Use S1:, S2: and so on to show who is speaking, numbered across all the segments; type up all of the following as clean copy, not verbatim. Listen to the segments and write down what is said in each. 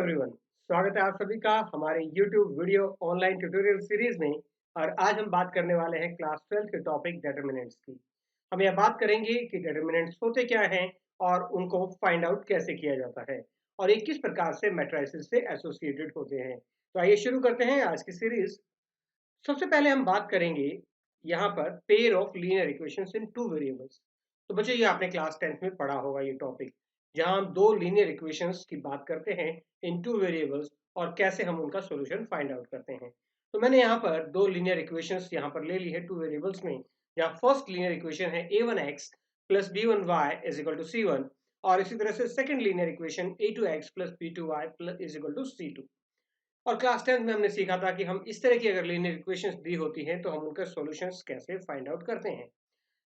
S1: Everyone, स्वागत है आप सभी का हमारे YouTube video online tutorial series में। और आज हम बात करने वाले हैं क्लास 12 के टॉपिक डिटरमिनेंट्स की। हम यह बात करेंगे कि डिटरमिनेंट्स होते क्या हैं और उनको फाइंड आउट कैसे किया जाता है और ये किस प्रकार से मैट्रिसेस से एसोसिएटेड होते हैं। तो आइए शुरू करते हैं आज की सीरीज। सबसे पहले हम बात करेंगे यहाँ पर pair of linear equations in two variables. तो बच्चों ये आपने क्लास 10th में पढ़ा होगा ये टॉपिक, जहाँ हम दो लीनियर इक्वेशंस की बात करते हैं इन टू वेरिएबल्स और कैसे हम उनका सॉल्यूशन फाइंड आउट करते हैं। तो मैंने यहाँ पर दो लीनियर इक्वेशंस यहाँ पर ले ली है टू वेरिएबल्स में। जहाँ फर्स्ट लीनियर इक्वेशन है a1x plus b1y is equal to c1, और इसी तरह से second linear equation a2x plus b2y is equal to c2। और क्लास 10 में हमने सीखा था कि हम इस तरह की अगर लीनियर इक्वेशंस दी होती हैं तो हम उनके सॉल्यूशंस कैसे फाइंड आउट करते हैं।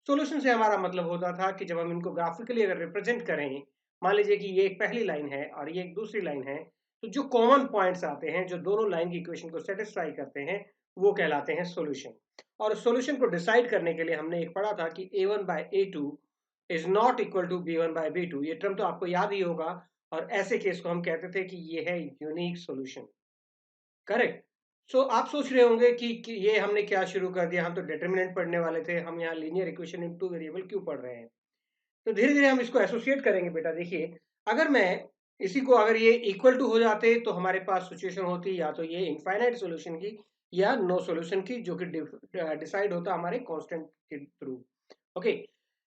S1: सॉल्यूशन से हमारा मतलब होता था कि जब हम इनको ग्राफिकली अगर रिप्रेजेंट करें, मान लीजिए कि ये एक पहली लाइन है और ये एक दूसरी लाइन है, तो जो कॉमन पॉइंट्स आते हैं जो दोनों लाइन की इक्वेशन को सेटिस्फाई करते हैं वो कहलाते हैं सॉल्यूशन। और सॉल्यूशन को डिसाइड करने के लिए हमने एक पढ़ा था कि a1 by a2 is not equal to b1 by b2। ये टर्म तो आपको याद ही होगा, और ऐसे केस को हम कहते थे कि ये है यूनिक सॉल्यूशन। करेक्ट। सो आप सोच रहे होंगे कि ये हमने क्या शुरू कर दिया, हम तो डिटरमिनेंट पढ़ने वाले थे, हम यहाँ linear equation in two variable क्यों पढ़ रहे हैं। तो धीरे धीरे हम इसको एसोसिएट करेंगे बेटा। देखिए, अगर मैं इसी को अगर ये इक्वल टू हो जाते तो हमारे पास सिचुएशन होती या तो ये इनफाइनाइट सॉल्यूशन की या नो सॉल्यूशन की, जो कि डिसाइड होता हमारे कांस्टेंट के थ्रू। ओके,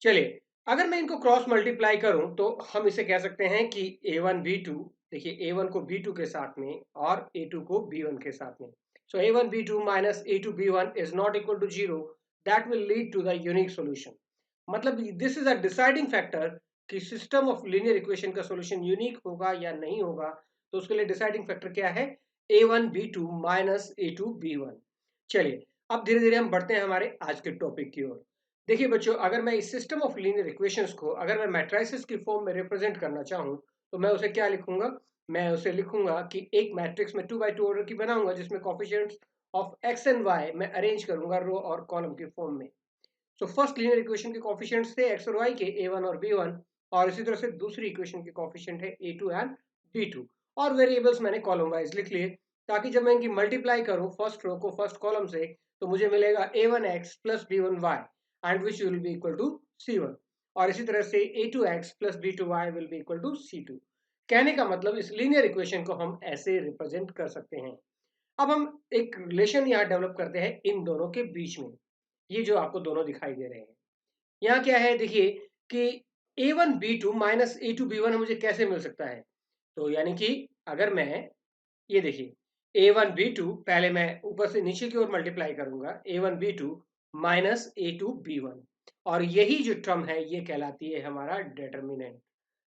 S1: चलिए, अगर मैं इनको क्रॉस मल्टीप्लाई करूं तो हम इसे कह सकते हैं कि a1 b2, देखिए a1 को b2 के साथ में और a2 को b1 के साथ में। So a1 b2 minus a2 b1 is not equal to 0। That will lead to the unique solution. मतलब this is a deciding factor कि सिस्टम ऑफ लीनियर इक्वेशन का सॉल्यूशन यूनिक होगा या नहीं होगा। तो उसके लिए डिसाइडिंग फैक्टर क्या है? a1 b2 minus a2 b1। चलिए, अब धीरे धीरे हम बढ़ते हैं हमारे आज के टॉपिक की ओर। देखिए बच्चों, अगर मैं इस सिस्टम ऑफ लीनियर इक्वेशंस को अगर मैं मैट्रिसेस की फॉर्म में रिप्रेजेंट करना चाहूँ तो मैं उसे क्या लिखूंगा? मैं उसे लिखूंगा कि एक मैट्रिक्स में 2 बाय 2 ऑर्डर की बनाऊंगा जिसमें coefficients of X and Y मैं अरेंज करूंगा रो और कॉलम की फॉर्म में। सो फर्स्ट लीनियर इक्वेशन के कोफिशिएंट्स थे एक्स और वाई के a1 और b1, और इसी तरह से दूसरी इक्वेशन के कोफिशिएंट है a2 एंड b2, और वेरिएबल्स मैंने कॉलम वाइज लिख लिए ताकि जब मैं इनकी मल्टीप्लाई करूं फर्स्ट रो को फर्स्ट कॉलम से तो मुझे मिलेगा a1x plus b1y and which will be equal to c1, और इसी तरह से a2x plus b2y will be equal to c2। कहने का मतलब इस लीनियर इक्वेशन को हम ऐसे रिप्रेजेंट कर सकते हैं। अब हम एक रिलेशन यहाँ डेवलप करते हैं इन दोनों के बीच में। ये जो आपको दोनों दिखाई दे रहे हैं, यहाँ क्या है देखिए कि a1 b2 minus a2 b1 मुझे कैसे मिल सकता है। तो यानी कि अगर मैं ये देखिए a1 b2 पहले मैं ऊपर से नीचे की ओर मल्टीप्लाई करूंगा a1 b2 minus a2 b1, और यही जो टर्म है ये कहलाती है हमारा डिटरमिनेंट।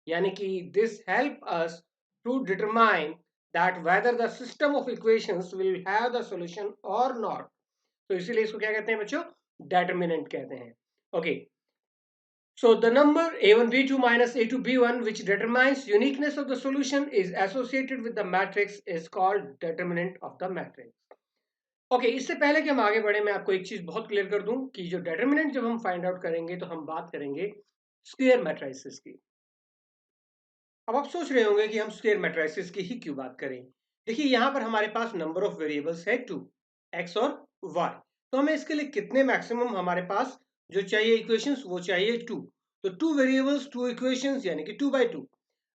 S1: यानी कि this help us to determine that whether the system of equations will have the solution और नॉट। तो इसीलिए इसको क्या कहते हैं बच्चों? डिटरमिनेंट कहते हैं। Okay, so the number a1 b2 minus a2 b1 which determines uniqueness of the solution is associated with the matrix is called determinant of the matrix. Okay, इससे पहले कि हम आगे बढ़े मैं आपको एक चीज बहुत क्लियर कर दूं कि जो डिटरमिनेंट जब हम फाइंड आउट करेंगे तो हम बात करेंगे स्क्वायर मैट्रिसेस की। अब आप सोच रहे होंगे कि हम स्क्वायर मैट्रिसेस की ही क्यों बात करें। देखिए, यहाँ पर हमारे पास नंबर ऑफ वेरिएबल्स है 2, एक्स और वाई। तो हमें इसके लिए कितने मैक्सिमम हमारे पास जो चाहिए इक्वेशंस वो चाहिए 2। तो 2 वेरिएबल्स 2 इक्वेशंस यानी कि 2 बाई 2।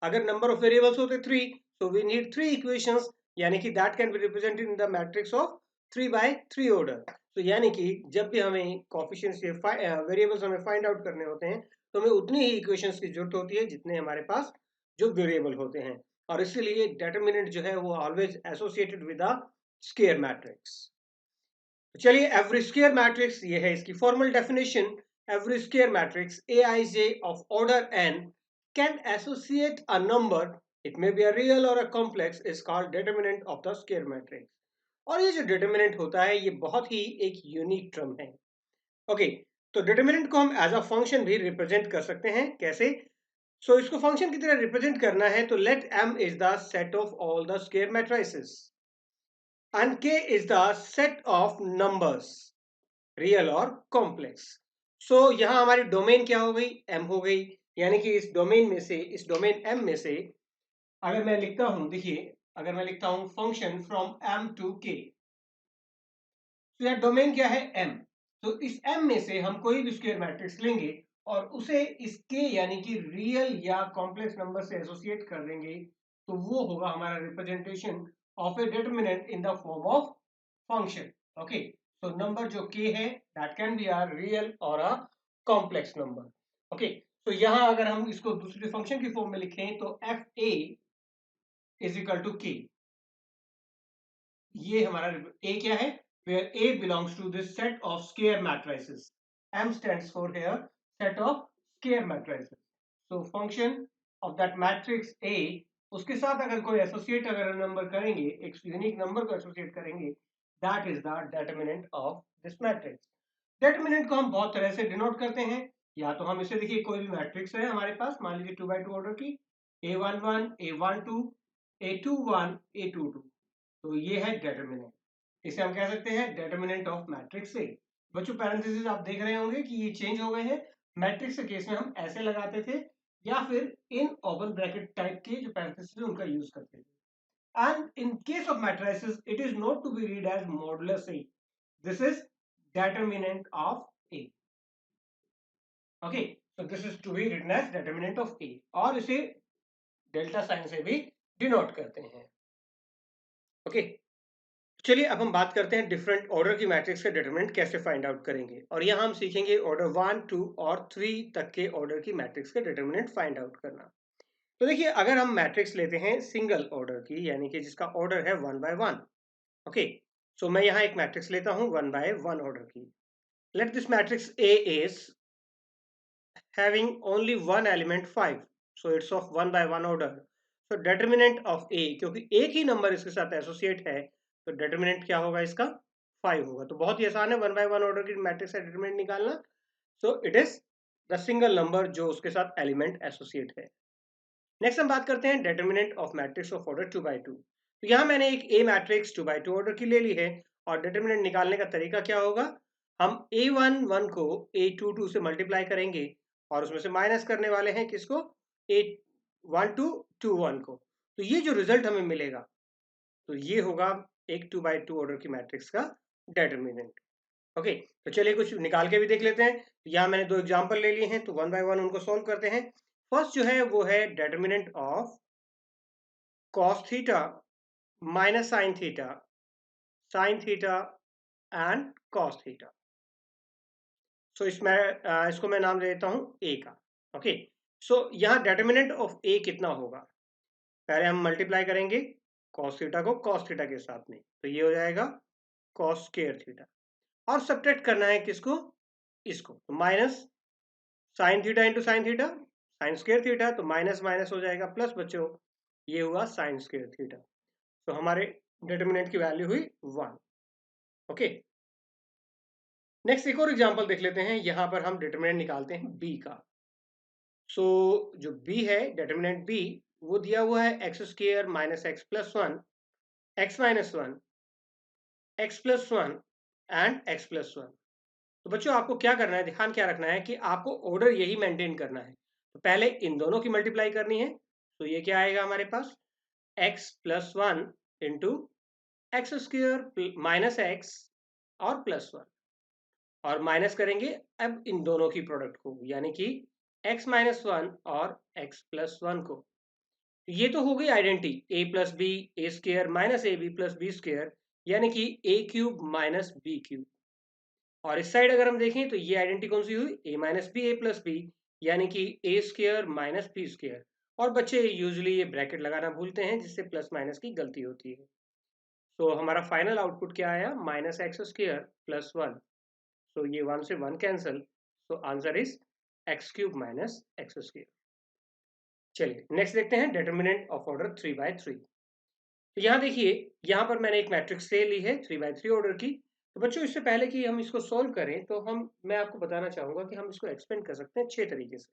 S1: अगर नंबर ऑफ वेरिएबल्स होते 3 तो वी नीड 3 इक्वेशंस, यानी कि that can be represented in the matrix of 3 by 3 order. तो यानी कि जब भी हमें कोएफिशिएंट्स ये वेरिएबल्स हमें फाइंड आउट करने होते हैं तो हमें उतनी ही इक्वेशंस की जरूरत होती है जितने हमारे पास जो वेरिएबल होते हैं, और इसलिए डिटरमिनेंट जो है वो always associated with a square matrix. चलिए, एवरी स्क्वायर मैट्रिक्स ये है इसकी formal definition. Every square matrix aij of order n can associate a number, it may be a real or a complex, is called determinant of the square matrix। और ये जो determinant होता है ये बहुत ही एक यूनिक टर्म है। Okay, तो डिटरमिनेंट को हम एज अ फंक्शन भी रिप्रेजेंट कर सकते हैं। कैसे? सो इसको फंक्शन की तरह रिप्रेजेंट करना है तो let m is the set of all the square matrices and k is the set of numbers real और कॉम्प्लेक्स। सो यहाँ हमारी डोमेन क्या हो गई? m हो गई। यानी कि इस डोमेन में से, इस डोमेन m में से अगर मैं लिखता हूं, देखिए अगर मैं लिखता हूं function from m to k, तो यह डोमेन क्या है m, तो इस m में से हम कोई भी स्क्वायर मैट्रिक्स लेंगे और उसे इस k यानी कि रियल या कॉम्प्लेक्स नंबर से एसोसिएट कर देंगे, तो वो होगा हमारा representation of A determinant in the form of function. Okay, so number जो k है that can be a real और अ कॉम्प्लेक्स नंबर। ओके, तो यहां अगर हम इसको दूसरे फंक्शन की फॉर्म में लिखें तो F A is equal to K, ये हमारा a क्या है, where a belongs to this set of square matrices, m stands for here set of square matrices, so function of that matrix a, उसके साथ अगर कोई एसोसिएट अगर number करेंगे, एक यूनिक नंबर को एसोसिएट करेंगे, that is the determinant of this matrix. Determinant को हम बहुत तरह से डिनोट करते हैं, या तो हम इसे देखिए कोई भी मैट्रिक्स है हमारे पास, मान लीजिए 2x2 ऑर्डर की a11 a12 a21 a22, तो ये है डिटरमिनेंट, इसे हम कह सकते हैं डिटरमिनेंट ऑफ मैट्रिक्स ए। बच्चों पैरेंथेसिस आप देख रहे होंगे कि ये चेंज हो गए हैं, मैट्रिक्स के केस में हम ऐसे लगाते थे या फिर इन ओपन ब्रैकेट टाइप के जो पैरेंथेसिस उनका यूज करते थे। And in case of matrices it is not to be read as modulus A, this is determinant of A. Okay, so this is to be written as determinant of A, और इसे delta sign से भी denote करते हैं। Okay, चलिए अब हम बात करते हैं डिफरेंट ऑर्डर की मैट्रिक्स के डिटरमिनेंट कैसे फाइंड आउट करेंगे, और यहाँ हम सीखेंगे ऑर्डर 1, 2 और 3 तक के ऑर्डर की मैट्रिक्स के डिटरमिनेंट फाइंड आउट करना। तो देखिए अगर हम मैट्रिक्स लेते हैं सिंगल ऑर्डर की, यानी कि जिसका ऑर्डर है 1 by 1, ओके, सो मैं यहाँ एक मैट्रिक्स लेता हूँ 1 by 1 ऑर्डर की। Let this matrix A is having only one element 5, so it's of 1 by 1 order, so determinant of A, क्योंकि एक ही नंबर इसके साथ एसोसिएट है, तो डिटरमिनेंट क्या होगा इसका 5 होगा। तो बहुत ही आसान है 1 by 1 ऑर्डर की मैट्रिक्स का डिटरमिनेंट निकालना, so it is the single number जो उसके साथ एलिमेंट एसोसिएट है। नेक्स्ट हम बात करते हैं determinant of matrix of order 2 by 2। तो यहाँ मैंने एक ए मैट्रिक्स 2 by 2 ऑर्डर की ले ली है, और डिटरमिनेंट निकालने का तरीका क्या होगा, हम A11 को A22 से मल्टीप्लाई करेंगे और उसमें से माइनस करने वाले हैं किसको, A1221 को, तो ये जो रिजल्ट हमें मिलेगा तो ये होगा एक 2 by 2 ऑर्डर की मैट्रिक्स का डिटरमिनेंट। ओके, तो चलिए कुछ निकाल के भी देख लेते हैं। यहाँ मैंने दो एग्जांपल ले लिए हैं, तो 1 by 1 उनको सॉल्व करते हैं। फर्स्ट जो है वो है determinant of cos theta minus sine theta and cos theta. So इसको मैं नाम दे देता हूं ए का। ओके, सो यहाँ डिटरमिनेंट ऑफ ए कितना होगा, पहले हम मल्टीप्लाई करेंगे cos थीटा को cos थीटा के साथ में, तो ये हो जाएगा cos स्क्वायर थीटा, और सब्ट्रैक्ट करना है किसको, इसको, तो minus sine theta into sine theta, sine square theta, तो माइनस माइनस हो जाएगा प्लस, बच्चों ये हुआ साइन स्क्वायर थीटा, तो हमारे डिटरमिनेंट की वैल्यू हुई 1। ओके, नेक्स्ट एक और एग्जांपल देख लेते हैं, यहां पर हम डिटरमिनेंट निकालते हैं b का। सो जो b है डिटरमिनेंट b, वो दिया हुआ है x square minus x plus one, x minus one, x plus one and x plus one. तो बच्चों आपको क्या करना है, ध्यान क्या रखना है कि आपको ऑर्डर यही मेंटेन करना है। तो पहले इन दोनों की मल्टीप्लाई करनी है, तो ये क्या आएगा हमारे पास, x plus one into x square minus x और प्लस वन, और माइनस करेंगे अब इन दोनों की प्रोडक्ट को, यानी कि x माइनस वन और x प्लस वन को। ये तो हो गई identity a plus B A square minus A B plus B square, यानी कि a cube minus B cube. और इस साइड अगर हम देखें तो ये आइडेंटिटी कौन सी हुई, a minus B A plus B, यानी कि A square minus B square. और बच्चे यूजुअली ये ब्रैकेट लगाना भूलते हैं जिससे प्लस माइनस की गलती होती है। तो हमारा फाइनल आउटपुट क्या आया, minus x square plus one, so ये 1 से 1 cancel, so answer is x cube minus x square. चलिए नेक्स्ट देखते हैं डिटरमिनेंट ऑफ ऑर्डर 3 by 3। तो यहाँ देखिए, यहाँ पर मैंने एक मैट्रिक्स ले ली है 3 by 3 ऑर्डर की। तो बच्चों इससे पहले कि हम इसको सॉल्व करें, तो मैं आपको बताना चाहूंगा कि हम इसको एक्सपेंड कर सकते हैं 6 तरीके से,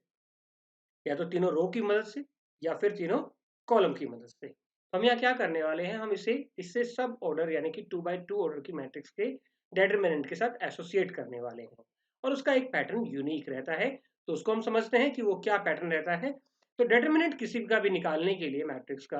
S1: या तो तीनों रो की मदद से या फिर तीनों कॉलम की मदद से। हम यहाँ क्या करने वाले हैं, हम इससे सब ऑर्डर यानी कि 2 by 2 ऑर्डर की मैट्रिक्स के डिटरमिनेंट के साथ एसोसिएट करने वाले हैं, और उसका एक पैटर्न यूनिक रहता है। तो उसको हम समझते हैं कि वो क्या पैटर्न रहता है। तो डिटरमिनेंट किसी का भी निकालने के लिए मैट्रिक्स का,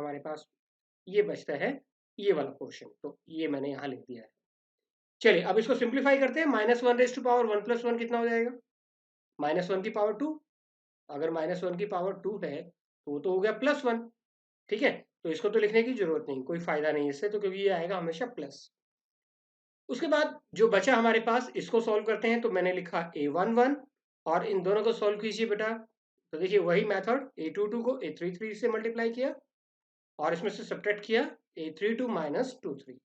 S1: हमारे पास ये बचता है ये वाला पोर्शन, तो ये मैंने यहाँ लिख दिया है। चलिए अब इसको सिंप्लीफाई करते हैं। -1 + 1 कितना हो जाएगा? -1 की पावर 2। अगर -1 की पावर 2 है तो वो तो हो गया +1। ठीक है, तो इसको तो लिखने की जरूरत नहीं, कोई फायदा नहीं इससे, तो क्योंकि ये आएगा हमेशा प्लस। उसके बाद जो बचा हमारे पास, इसको सॉल्व करते हैं। तो मैंने लिखा a11 और इन दोनों को सॉल्व कीजिए बेटा। तो देखिए वही मेथड, a22 को a33 से मल्टीप्लाई किया और इसमें से सब्ट्रैक्ट किया a32 - 23।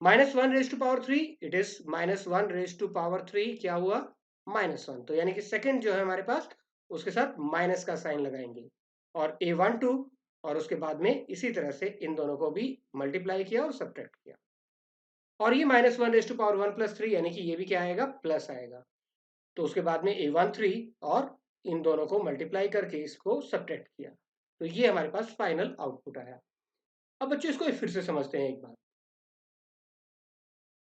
S1: -1 इट इज -1 क्या हुआ? -1। तो यानी कि सेकंड जो है हमारे पास, उसके साथ माइनस का साइन लगाएंगे और a12 और उसके बाद में इसी तरह से इन दोनों को भी मल्टीप्लाई किया और सब्ट्रैक्ट किया। और ये -1 + 3 यानी कि ये भी क्या आएगा? प्लस आएगा। तो उसके बाद में a13 और इन दोनों को मल्टीप्लाई करके इसको सब्ट्रैक्ट किया, तो ये हमारे पास फाइनल आउटपुट आया। अब बच्चों इसको फिर से समझते हैं एक बार।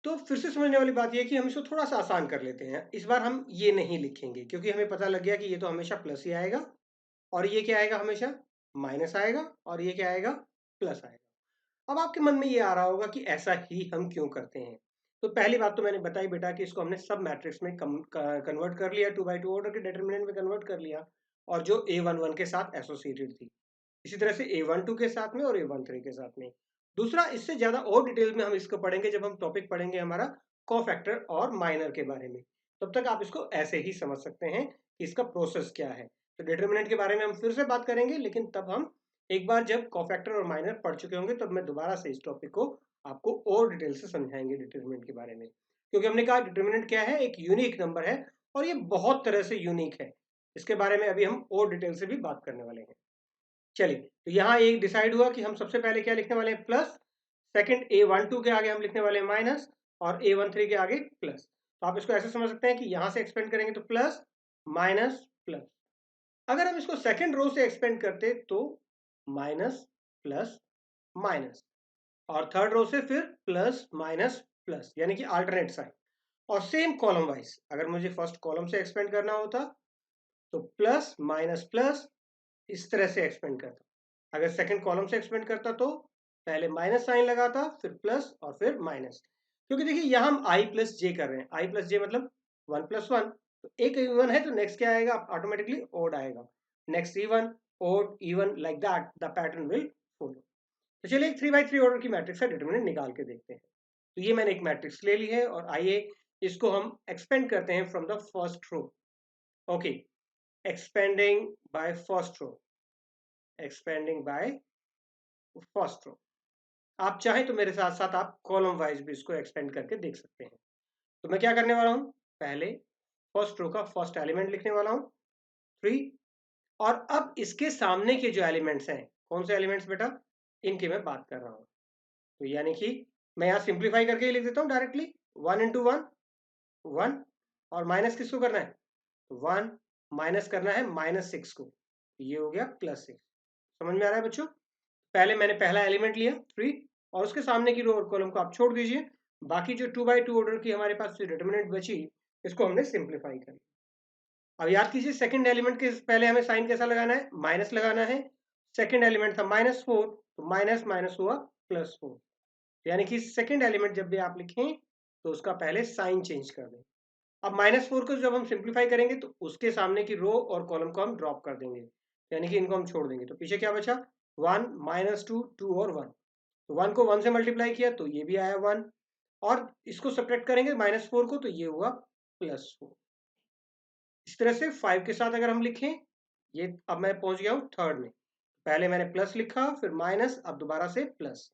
S1: तो फिर से समझने वाली बात ये है कि हम इसको थोड़ा सा आसान कर लेते हैं। इस बार हम ये नहीं लिखेंगे क्योंकि हमें पता लग गया कि ये तो हमेशा प्लस ही आएगा और ये क्या आएगा? हमेशा माइनस आएगा और ये क्या आएगा? प्लस आएगा। अब आपके मन में ये आ रहा होगा कि ऐसा ही हम क्यों करते हैं? तो पहली बात तो मैंने बताई बेटा कि इसको हमने सब मैट्रिक्स में कन्वर्ट कर लिया, 2x2 ऑर्डर के डिटरमिनेंट में कन्वर्ट कर लिया और जो a11 के साथ एसोसिएटेड थी, इसी तरह से a12 के साथ में और a13 के साथ में। दूसरा, इससे ज़्यादा और डिटेल में हम इसको पढ़ेंगे जब हम टॉपिक पढ़ेंगे हमारा कोफैक्टर और माइनर के बारे में। तब तक आप इसको ऐसे ही समझ सकते हैं कि इसका प्रोसेस क्या है। तो डिटरमिनेंट के बारे में हम फिर से बात करेंगे, लेकिन तब हम एक बार जब कोफैक्टर और माइनर पढ़ चुके होंगे तब मैं दोबारा से इस टॉपिक को आपको और डिटेल से समझाएंगे डिटरमिनेंट के बारे में। क्योंकि हमने कहा डिटरमिनेंट क्या है? एक यूनिक नंबर है और ये बहुत तरह से यूनिक है। इसके बारे में अभी हम और डिटेल से भी बात करने वाले हैं। चलिए, तो यहाँ एक डिसाइड हुआ कि हम सबसे पहले क्या लिखने वाले हैं? प्लस। सेकंड a12 के आगे हम लिखने वाले हैं माइनस और a13 के आगे प्लस। तो आप इसको ऐसे समझ सकते हैं कि यहाँ से एक्सपेंड करेंगे तो प्लस माइनस प्लस। अगर हम इसको सेकंड रो से एक्सपेंड करते तो माइनस प्लस माइनस और थर्ड रो से फिर प्लस माइनस प्लस, यानी कि अल्टरनेट साइन। और सेम कॉलम वाइज अगर मुझे फर्स्ट कॉलम से एक्सपेंड करना होता तो प्लस माइनस प्लस इस तरह से एक्सपेंड करता। अगर सेकंड कॉलम से एक्सपेंड करता तो पहले माइनस साइन लगाता, फिर प्लस और फिर माइनस। क्योंकि देखिए यहाँ हम i प्लस जे कर रहे हैं, i प्लस जे मतलब 1 + 1। तो एक इवन है तो नेक्स्ट क्या आएगा? ऑटोमेटिकली ओड आएगा, next even, odd, even, like that the pattern will follow. तो चलिए एक 3x3 ऑर्डर की मैट्रिक्स का डिटरमिनेंट निकाल के देखते हैं। तो ये मैंने एक मैट्रिक्स ले ली है और आइए इसको हम एक्सपेंड करते हैं from the first row. Okay, expanding by first row, expanding by first row. आप चाहें तो मेरे साथ साथ आप कॉलम वाइज भी इसको एक्सपेंड करके देख सकते हैं। तो मैं क्या करने वाला हूं? पहले फर्स्ट रो का फर्स्ट एलिमेंट लिखने वाला हूं 3 और अब इसके सामने के जो एलिमेंट्स हैं, कौन से एलिमेंट्स बेटा? इनकी मैं बात कर रहा हूं। तो यानी कि मैं यहां सिंप्लीफाई करके ही लिख देता हूं डायरेक्टली। 1 × 1 1 और माइनस किसको करना है? 1 माइनस करना है -6 को, ये हो गया +6। समझ में आ रहा है बच्चों? पहले मैंने पहला एलिमेंट लिया 3 और उसके सामने की रो और कॉलम को आप छोड़ दीजिए। बाकी जो 2x2 ऑर्डर की हमारे पास जो डिटरमिनेंट बची, इसको हमने सिंप्लीफाई कर लिया। अब याद कीजिए सेकंड एलिमेंट के पहले हमें साइन कैसा लगाना है? माइनस लगाना है। सेकंड एलिमेंट था -4 तो माइनस माइनस हुआ +4, यानी कि सेकंड एलिमेंट जब भी आप लिखें तो उसका पहले साइन चेंज कर दें। अब -4 को जब हम सिंप्लीफाई करेंगे तो उसके सामने की रो और कॉलम को हम ड्रॉप कर देंगे, यानी कि इनको हम छोड़ देंगे। तो पीछे क्या बचा? 1 -2, 2 और 1। तो 1 को 1 से मल्टीप्लाई किया तो ये भी आया 1, और इसको सब्ट्रैक्ट करेंगे -4 को तो ये हुआ +4। इस तरह से 5 के साथ अगर हम लिखें, ये अब मैं पहुंच गया हूं थर्ड में। पहले मैंने प्लस लिखा, फिर माइनस, अब दोबारा से प्लस।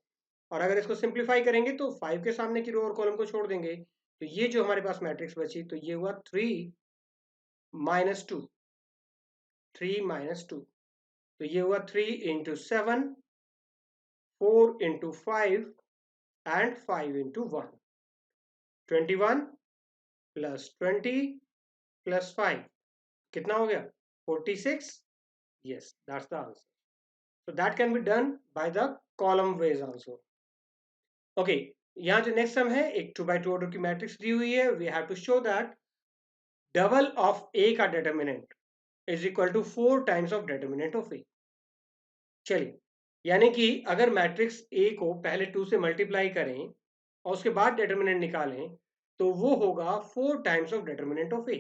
S1: और अगर इसको सिंप्लीफाई करेंगे तो 5 के सामने की रो और कॉलम को छोड़ देंगे, तो ये जो हमारे पास मैट्रिक्स बची तो ये हुआ 3 -2, 3 -2। तो ये हुआ 3 × 7, 4 × 5 एंड 5 × 1। 21 + 20 + 5 कितना हो गया? 46। Yes, that's the answer. So that can be done by the column ways also. Okay, यहाँ जो नेक्स्ट सम है, एक 2x2 ऑर्डर की मैट्रिक्स दी हुई है। We have to show that double of A का determinant is equal to 4 times of determinant of A. चलिए, यानी कि अगर मैट्रिक्स ए को पहले 2 से मल्टीप्लाई करें और उसके बाद डिटर्मिनेंट निकालें तो वो होगा 4 times of determinant of A.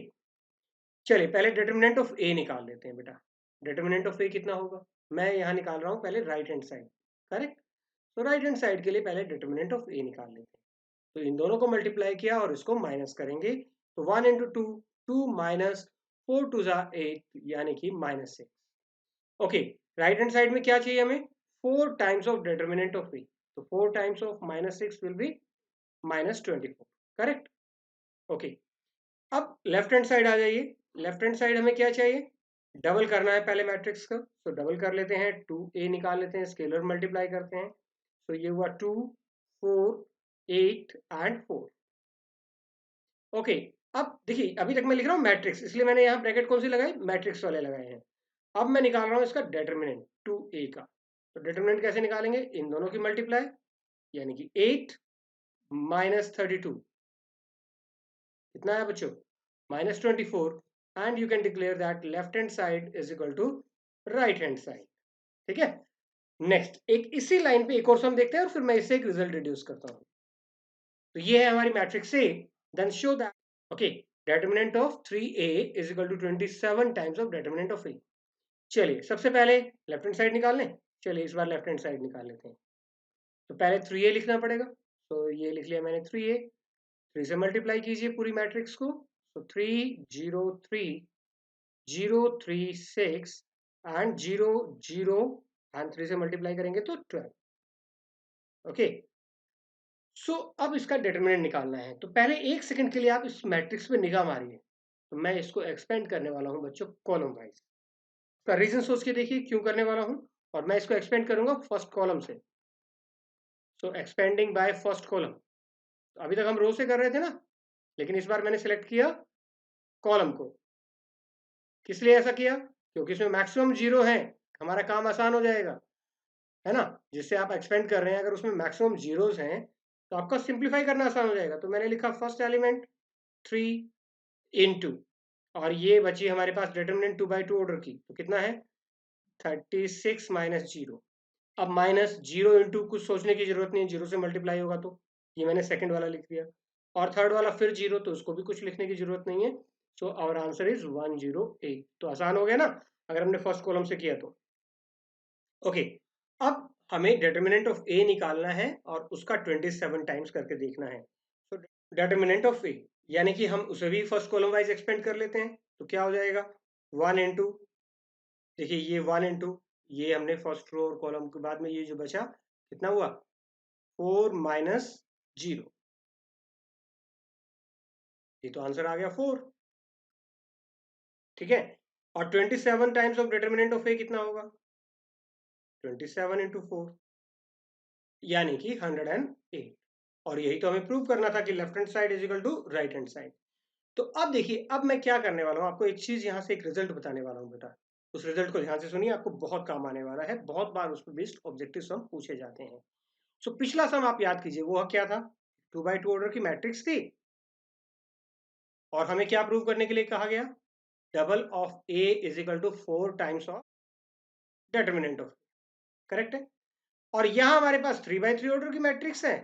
S1: चलिए पहले डिटर्मिनेंट ऑफ ए निकाल लेते हैं बेटा। डिटर्मिनेंट ऑफ ए कितना होगा? मैं यहाँ निकाल रहा हूँ पहले राइट हैंड साइड, करेक्ट। तो राइट हैंड साइड के लिए पहले डिटर्मिनेंट ऑफ ए निकाल लेते हैं। तो इन दोनों को मल्टीप्लाई किया और इसको माइनस करेंगे, तो 1 × 2, 2 माइनस 4 2 8, यानी कि -6। ओके, राइट हैंड साइड में क्या चाहिए हमें? 4 टाइम्स ऑफ डिटर्मिनेंट ऑफ ए। तो 4 times of -6 will be -24, correct. Okay, अब लेफ्ट हैंड साइड आ जाइए। लेफ्ट हैंड साइड हमें क्या चाहिए? डबल करना है पहले मैट्रिक्स का, तो डबल कर लेते हैं, 2a निकाल लेते हैं, स्केलर मल्टीप्लाई करते हैं। तो ये हुआ 2, 4, 8 एंड 4। ओके, अब देखिए अभी तक मैं लिख रहा हूँ मैट्रिक्स, इसलिए मैंने यहाँ ब्रैकेट कौन सी लगाई? मैट्रिक्स वाले लगाए हैं। अब मैं निकाल रहा हूँ इसका डिटर्मिनेंट 2a का। तो डिटर्मिनेंट कैसे निकालेंगे? इन दोनों की मल्टीप्लाई, यानी कि 8 -32 कितना है बच्चों? -24। And you can declare that left hand side is equal to right hand side. ठीक है, नेक्स्ट एक इसी लाइन पे एक और सम देखते हैं और फिर मैं इससे एक रिजल्ट रिड्यूस करता हूँ। तो ये है हमारी matrix A. Then show that okay, determinant of 3a is equal to 27 times of determinant of A. चलिए सबसे पहले लेफ्ट हैंड साइड निकाल लें। चलिए इस बार लेफ्ट हैंड साइड निकाल लेते हैं। तो पहले 3a लिखना पड़ेगा, तो ये लिख लिया मैंने 3a। 3 से मल्टीप्लाई कीजिए पूरी मैट्रिक्स को, तो 3 0 3 0 3 6 एंड 0 0 एंड 3 से मल्टीप्लाई करेंगे तो 12। ओके, सो अब इसका डिटर्मिनेंट निकालना है। तो पहले 1 सेकंड के लिए आप इस मैट्रिक्स पे निगाह मारिए। तो मैं इसको एक्सपेंड करने वाला हूँ बच्चों कॉलम वाइज। का रीजन सोच के देखिए क्यों करने वाला हूँ, और मैं इसको एक्सपेंड करूंगा फर्स्ट कॉलम से। सो एक्सपेंडिंग बाय फर्स्ट कॉलम। अभी तक हम रो से कर रहे थे ना, लेकिन इस बार मैंने सिलेक्ट किया कॉलम को। किस लिए ऐसा किया? क्योंकि इसमें मैक्सिमम 0 है, हमारा काम आसान हो जाएगा, है ना। जिससे आप एक्सपेंड कर रहे हैं, अगर उसमें मैक्सिमम जीरोस हैं तो आपका सिंप्लीफाई करना आसान हो जाएगा। तो मैंने लिखा फर्स्ट एलिमेंट 3 × और ये बची हमारे पास डिटर्मिनेंट 2/2 ऑर्डर की, तो कितना है? 36 - 0। अब -0 × कुछ सोचने की जरूरत नहीं है, 0 से मल्टीप्लाई होगा, तो ये मैंने सेकंड वाला लिख दिया। और थर्ड वाला फिर 0, तो उसको भी कुछ लिखने की जरूरत नहीं है। So our answer is 108। तो आसान हो गया ना अगर हमने फर्स्ट कॉलम से किया तो। ओके, अब हमें डिटर्मिनेंट ऑफ ए निकालना है और उसका 27 टाइम्स करके देखना है। तो डिटर्मिनेंट ऑफ ए, यानी कि हम उसे भी फर्स्ट कॉलम वाइज एक्सपेंड कर लेते हैं। तो क्या हो जाएगा? 1 × देखिए ये 1 × ये हमने फर्स्ट रो और कॉलम के बाद में ये जो बचा कितना हुआ? 4 - 0। ये तो आंसर आ गया 4। ठीक है, और 27 टाइम्स ऑफ डिटर्मिनेंट ऑफ ए कितना होगा? 27 × 4, यानी कि 108। और यही तो हमें प्रूव करना था कि left hand side is equal to right hand side. तो अब देखिए, अब मैं क्या करने वाला हूँ, आपको एक चीज यहाँ से एक रिजल्ट बताने वाला हूँ बेटा। उस रिजल्ट को ध्यान से सुनिए, आपको बहुत काम आने वाला है। बहुत बार उस पर बेस्ड ऑब्जेक्टिव सम पूछे जाते हैं। सो पिछला सम आप याद कीजिए, वो क्या था? 2/2 ऑर्डर की मैट्रिक्स थी और हमें क्या प्रूव करने के लिए कहा गया? Double of A is equal to 4 times of determinant of, correct है। और यहां हमारे पास 3x3 ऑर्डर की मैट्रिक्स है,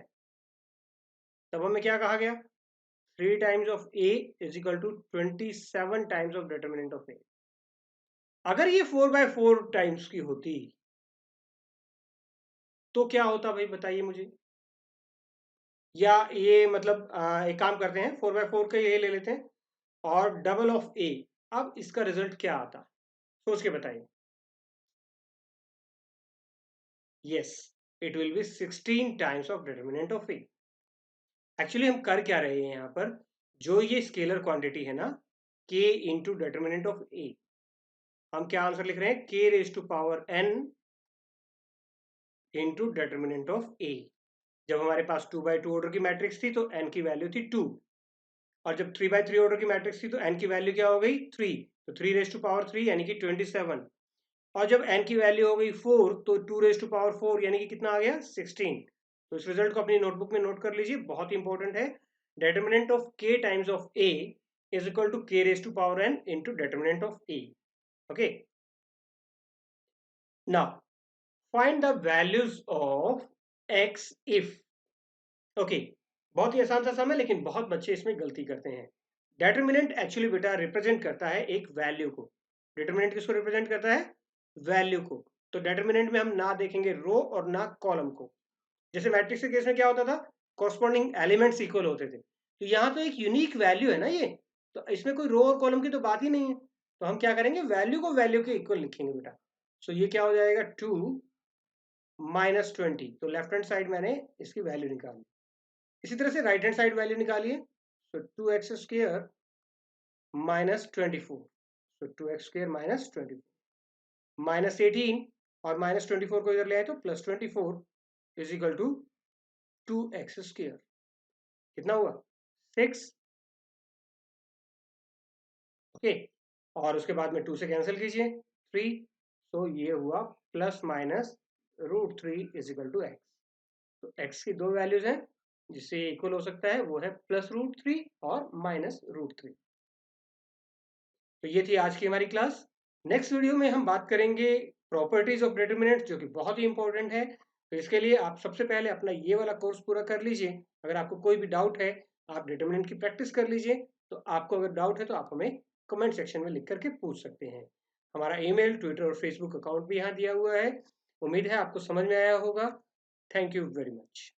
S1: तब हमें क्या कहा गया, 3 times of A is equal to 27 times of determinant of A. अगर ये 4x4 टाइम्स की होती तो क्या होता भाई बताइए मुझे, या ये मतलब एक काम करते हैं, 4x4 का ये ले लेते हैं और डबल ऑफ ए, अब इसका रिजल्ट क्या आता, सोच के बताइए। Yes, it will be 16 times of determinant of A. Actually हम कर क्या रहे हैं यहाँ पर, जो ये स्केलर क्वांटिटी है ना, k into determinant of A, हम क्या आंसर लिख रहे हैं, k raise to power n into determinant of A. जब हमारे पास 2x2 ऑर्डर की मैट्रिक्स थी तो n की वैल्यू थी 2, और जब 3x3 ऑर्डर की मैट्रिक्स थी तो n की वैल्यू क्या हो गई 3, तो 3 रेज टू पावर 3 यानी कि 27, और जब n की वैल्यू हो गई 4 तो 2 रेज टू पावर 4 यानी कि कितना आ गया 16। तो इस रिजल्ट को अपनी नोटबुक में नोट कर लीजिए, बहुत इंपॉर्टेंट है। Determinant of k times of a is equal to k raise to power n into determinant of a। Okay, now find the values of x if। Okay, बहुत ही आसान सा सम है, लेकिन बहुत बच्चे इसमें गलती करते हैं। डिटर्मिनेंट एक्चुअली बेटा रिप्रेजेंट करता है एक वैल्यू को। डिटर्मिनेंट किसको रिप्रेजेंट करता है, वैल्यू को। तो डिटर्मिनेंट में हम ना देखेंगे रो और ना कॉलम को। जैसे मैट्रिक्स के केस में क्या होता था, कॉरस्पॉन्डिंग एलिमेंट्स इक्वल होते थे, तो यहाँ तो एक यूनिक वैल्यू है ना ये, तो इसमें कोई रो और कॉलम की तो बात ही नहीं है। तो हम क्या करेंगे, वैल्यू को वैल्यू के इक्वल लिखेंगे बेटा। सो ये क्या हो जाएगा 2 माइनस 20, तो लेफ्ट हैंड साइड मैंने इसकी वैल्यू निकाली। इसी तरह से राइट हैंड साइड वैल्यू निकालिए, तो 2x² माइनस 24, तो 2x² माइनस 24 माइनस 18, और माइनस 24 को इधर ले आए तो plus 24 is equal to 2x²। कितना हुआ 6। ओके, और उसके बाद में 2 से कैंसिल कीजिए 3, तो ये हुआ plus minus √3 is equal to X. तो x की दो वैल्यूज हैं जिससे इक्वल हो सकता है, वो है प्लस √3 और माइनस √3। तो ये थी आज की हमारी क्लास। नेक्स्ट वीडियो में हम बात करेंगे प्रॉपर्टीज ऑफ डिटर्मिनेंट, जो कि बहुत ही इंपॉर्टेंट है। तो इसके लिए आप सबसे पहले अपना ये वाला कोर्स पूरा कर लीजिए। अगर आपको कोई भी डाउट है, आप डिटर्मिनेंट की प्रैक्टिस कर लीजिए। तो आपको अगर डाउट है तो आप हमें कमेंट सेक्शन में लिख करके पूछ सकते हैं। हमारा ईमेल, ट्विटर और फेसबुक अकाउंट भी यहाँ दिया हुआ है। उम्मीद है आपको समझ में आया होगा। Thank you very much.